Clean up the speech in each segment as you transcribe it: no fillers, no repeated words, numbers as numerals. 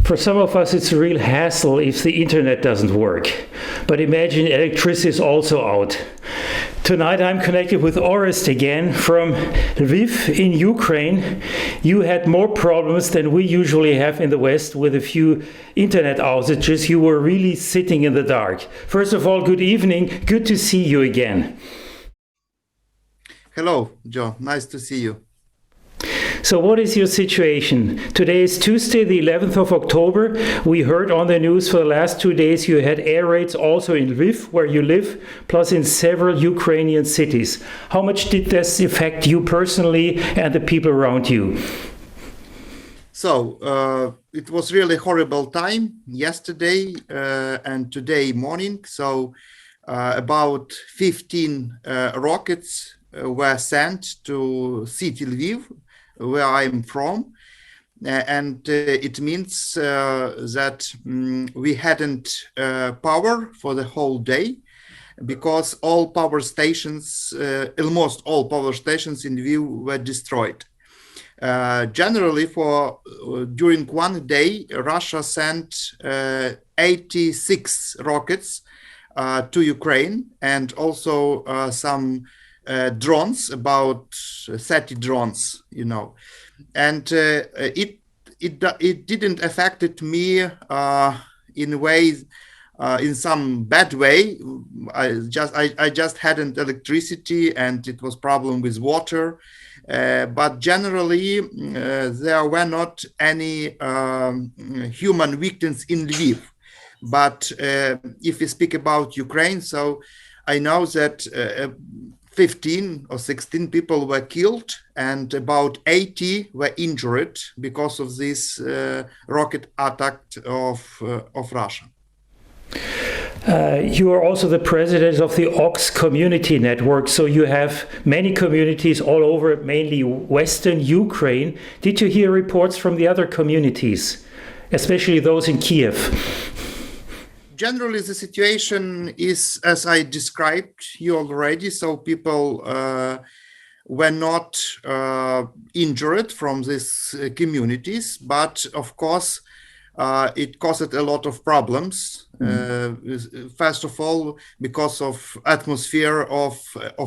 For some of us, it's a real hassle if the internet doesn't work. But imagine electricity is also out. Tonight I'm connected with Orest again from Lviv in Ukraine. You had more problems than we usually have in the West with a few internet outages. You were really sitting in the dark. First of all, good evening. Good to see you again. Hello, Joe. Nice to see you. So what is your situation? Today is Tuesday, the 11th of October. We heard on the news for the last 2 days you had air raids also in Lviv, where you live, plus in several Ukrainian cities. How much did this affect you personally and the people around you? So it was really horrible time yesterday and today morning. So about 15 rockets were sent to city Lviv, where I'm from, and it means that we hadn't power for the whole day, because all power stations, almost all power stations in Lviv were destroyed. Generally, during one day, Russia sent 86 rockets to Ukraine, and also some drones, about 30 drones, and it didn't affect me in ways, in some bad way. I just hadn't electricity, and it was problem with water, but generally there were not any human victims in Lviv. But if we speak about Ukraine, so I know that 15 or 16 people were killed and about 80 were injured because of this rocket attack of Russia. You are also the president of the Ox Community Network, so you have many communities all over, mainly Western Ukraine. Did you hear reports from the other communities, especially those in Kiev? Generally, the situation is as I described you already. So people were not injured from these communities, but of course, it caused a lot of problems. First of all, because of atmosphere of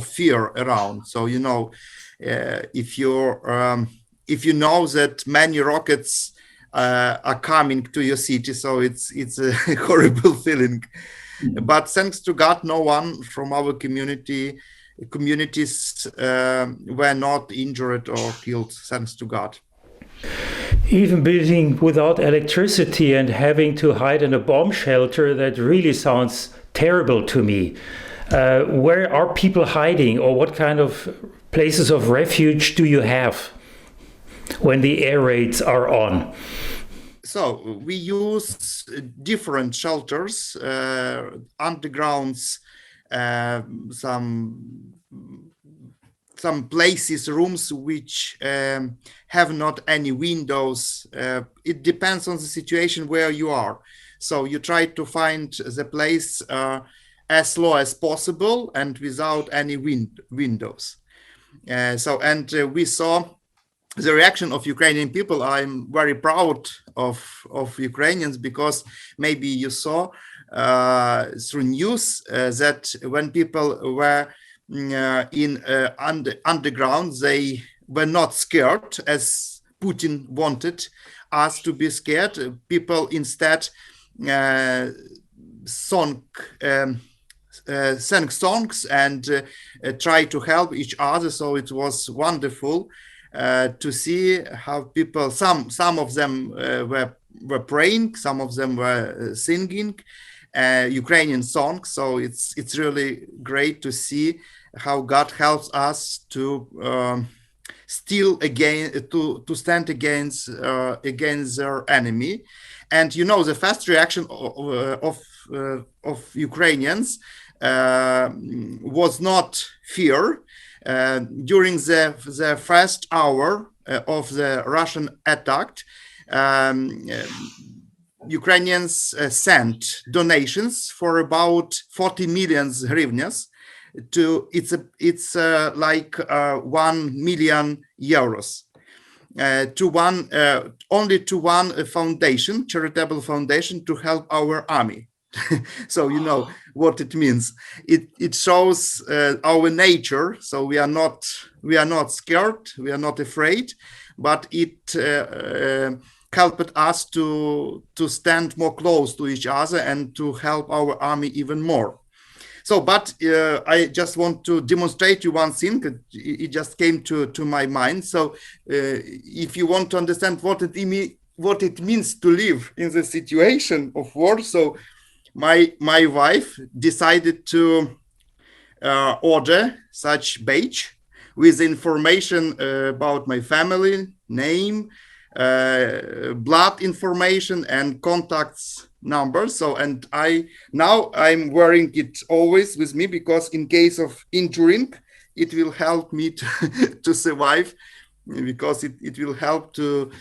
fear around. So if you know that many rockets are coming to your city, so it's a horrible feeling. But thanks to God, no one from our communities were not injured or killed, thanks to God. Even being without electricity and having to hide in a bomb shelter, that really sounds terrible to me. Where are people hiding, or what kind of places of refuge do you have when the air raids are on? So we use different shelters, undergrounds, some places, rooms which have not any windows. It depends on the situation where you are. So you try to find the place as low as possible and without any windows. We saw the reaction of Ukrainian people. I'm very proud of Ukrainians, because maybe you saw through news that when people were in underground, they were not scared as Putin wanted us to be scared. People instead sang songs and tried to help each other. So it was wonderful to see how people, some of them were praying, some of them were singing Ukrainian songs. So it's really great to see how God helps us to stand against their enemy. And the first reaction of Ukrainians was not fear. During the first hour of the Russian attack, Ukrainians sent donations for about 40 million hryvnias. It's like 1 million euros. only to one foundation, charitable foundation, to help our army. So you know what it means. It shows our nature. So we are not scared. We are not afraid, but it helped us to stand more close to each other and to help our army even more. So, but I just want to demonstrate you one thing. It just came to my mind. So, if you want to understand what it means to live in the situation of war, so my wife decided to order such badge with information about my family, name, blood information, and contacts numbers. So, and I'm wearing it always with me, because in case of injuring, it will help me to survive, because it will help to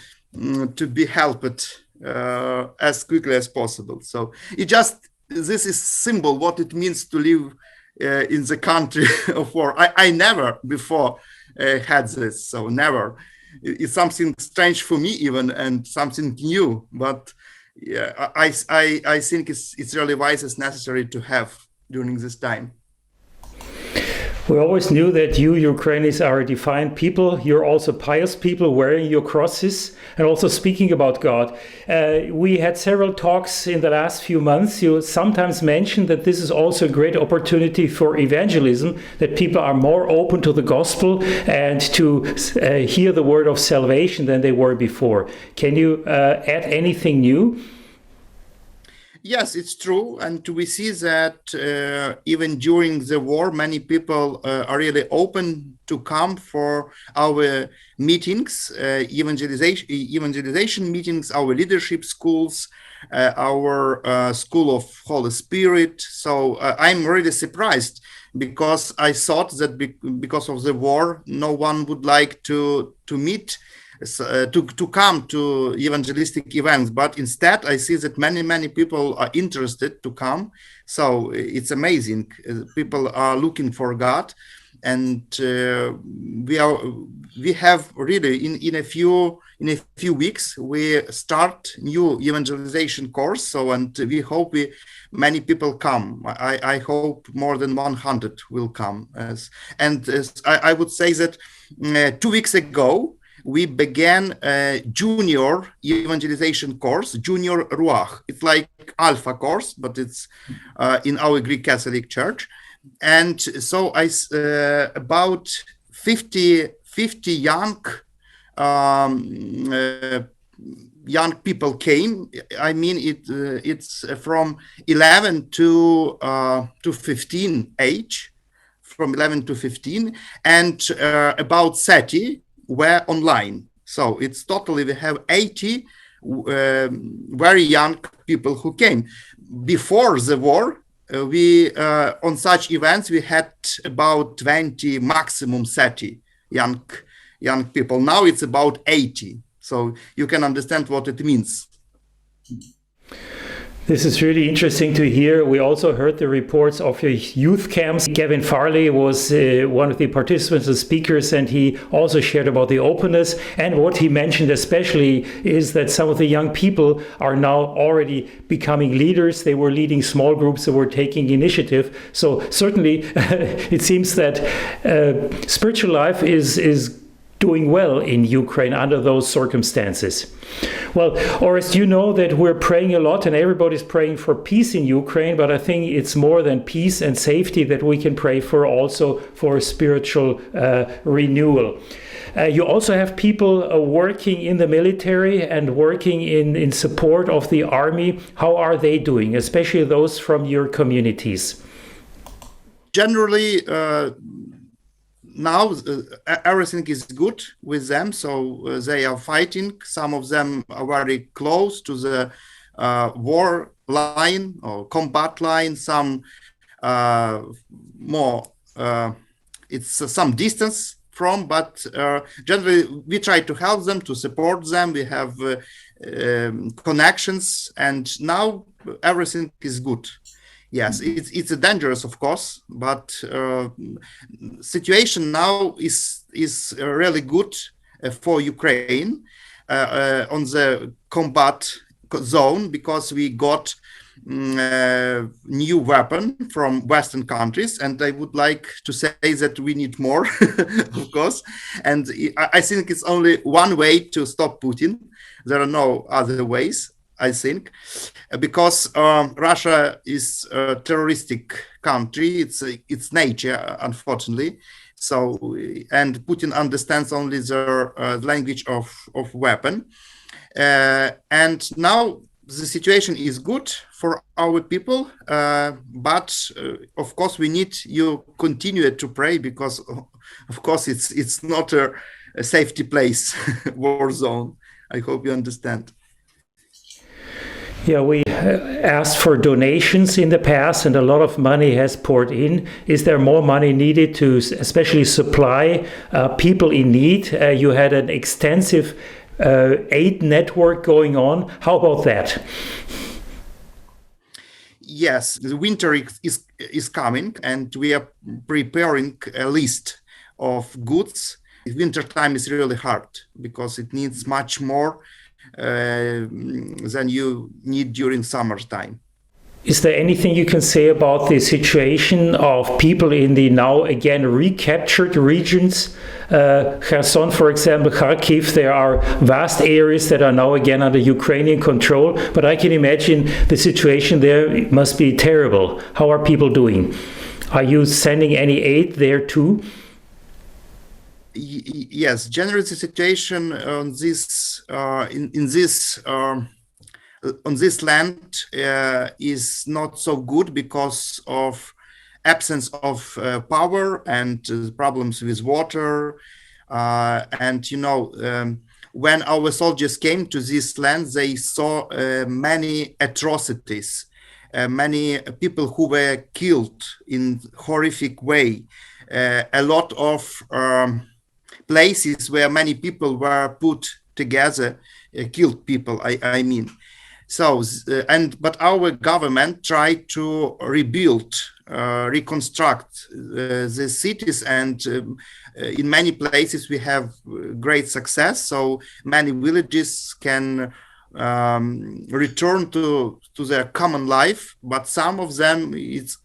be helped as quickly as possible. So this is symbol what it means to live in the country of war. I never before had this, so never. It's something strange for me even, and something new, but yeah, I think it's really wise, it's necessary to have during this time. We always knew that you Ukrainians are a defined people. You're also pious people wearing your crosses and also speaking about God. We had several talks in the last few months. You sometimes mentioned that this is also a great opportunity for evangelism, that people are more open to the gospel and to hear the word of salvation than they were before. Can you add anything new? Yes, it's true. And we see that even during the war, many people are really open to come for our meetings, evangelization meetings, our leadership schools, our School of Holy Spirit. So I'm really surprised, because I thought that because of the war, no one would like to meet, to come to evangelistic events, but instead I see that many people are interested to come. So it's amazing. People are looking for God, and we have really in a few weeks we start new evangelization course. So, and we hope many people come. I hope more than 100 will come. I would say that 2 weeks ago we began a junior evangelization course, Junior Ruach. It's like Alpha course, but it's in our Greek Catholic Church. And so about 50 young people came. I mean, it's from 11 to 15 age, from 11 to 15, and about 30 were online. So it's totally, we have 80 very young people who came. Before the war, we on such events we had about 20, maximum 30 young people. Now it's about 80. So you can understand what it means. This is really interesting to hear. We also heard the reports of your youth camps. Gavin Farley was one of the participants and speakers, and he also shared about the openness. And what he mentioned especially is that some of the young people are now already becoming leaders. They were leading small groups, they were taking initiative. So certainly it seems that spiritual life is doing well in Ukraine under those circumstances. Well, Orest, you know that we're praying a lot and everybody's praying for peace in Ukraine, but I think it's more than peace and safety that we can pray for, also for spiritual renewal. You also have people working in the military and working in support of the army. How are they doing, especially those from your communities? Generally, now everything is good with them, so they are fighting. Some of them are very close to the war line or combat line. Some more, it's some distance from, but generally we try to help them, to support them. We have connections, and now everything is good. Yes, it's dangerous, of course, but situation now is really good for Ukraine on the combat zone, because we got new weapon from Western countries, and I would like to say that we need more, of course. And I think it's only one way to stop Putin. There are no other ways, I think, because Russia is a terroristic country. It's nature, unfortunately. So, and Putin understands only the language of weapon. And now the situation is good for our people, but of course we need you continue to pray, because of course it's not a safety place, war zone. I hope you understand. Yeah, we asked for donations in the past, and a lot of money has poured in. Is there more money needed to especially supply people in need? You had an extensive aid network going on. How about that? Yes, the winter is coming, and we are preparing a list of goods. Winter time is really hard because it needs much more than you need during summertime. Is there anything you can say about the situation of people in the now again recaptured regions? Kherson, for example, Kharkiv, there are vast areas that are now again under Ukrainian control, but I can imagine the situation there must be terrible. How are people doing? Are you sending any aid there too? Yes, generally the situation on this on this land is not so good because of absence of power and problems with water. And when our soldiers came to this land, they saw many atrocities, many people who were killed in horrific way, a lot of places where many people were put together, killed people, I mean. So, but our government tried to rebuild, reconstruct the cities, and in many places we have great success. So many villages can return to their common life, but some of them it's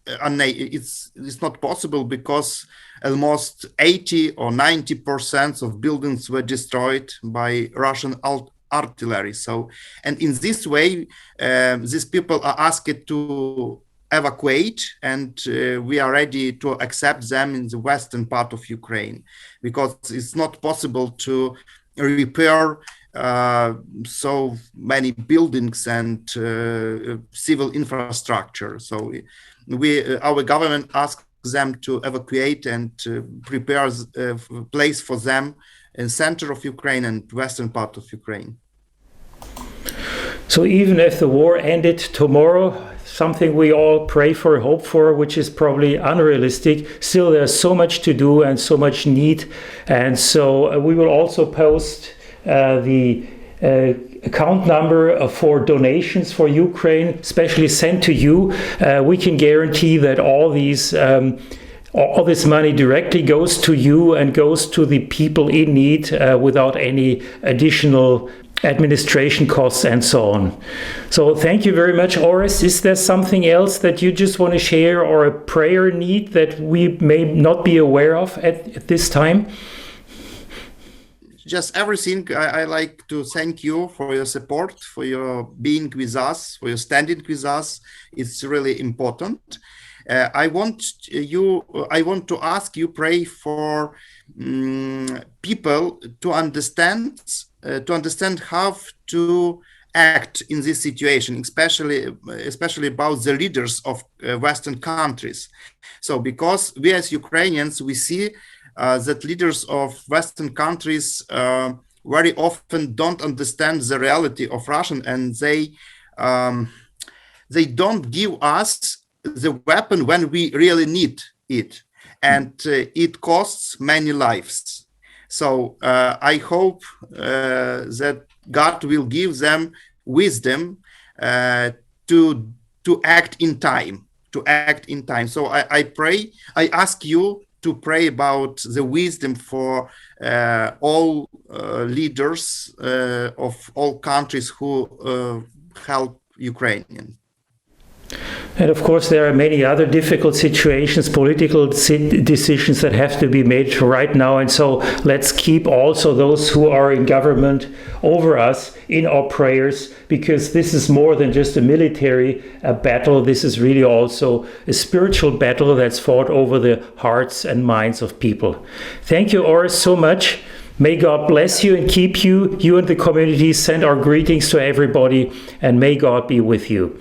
not possible because almost 80 or 90% of buildings were destroyed by Russian artillery. So, and in this way, these people are asked to evacuate, and we are ready to accept them in the western part of Ukraine, because it's not possible to repair so many buildings and civil infrastructure. So our government asked them to evacuate and prepare a place for them in center of Ukraine and western part of Ukraine. So even if the war ended tomorrow, something we all pray for, hope for, which is probably unrealistic, still there's so much to do and so much need. And so we will also post the account number for donations for Ukraine, especially sent to you. We can guarantee that all this money directly goes to you and goes to the people in need without any additional administration costs and so on. So thank you very much, Orest. Is there something else that you just want to share, or a prayer need that we may not be aware of at this time? Just everything. I like to thank you for your support, for your being with us, for your standing with us. It's really important. I want to ask you, pray for people to understand how to act in this situation, especially about the leaders of Western countries. So, because we as Ukrainians, we see that leaders of Western countries very often don't understand the reality of Russian, and they don't give us the weapon when we really need it, and it costs many lives. So I hope that God will give them wisdom to act in time. So I pray, I ask you to pray about the wisdom for all leaders of all countries who help Ukrainian. And of course, there are many other difficult situations, political decisions that have to be made right now. And so let's keep also those who are in government over us in our prayers, because this is more than just a military battle. This is really also a spiritual battle that's fought over the hearts and minds of people. Thank you, Orest, so much. May God bless you and keep you. You and the community send our greetings to everybody, and may God be with you.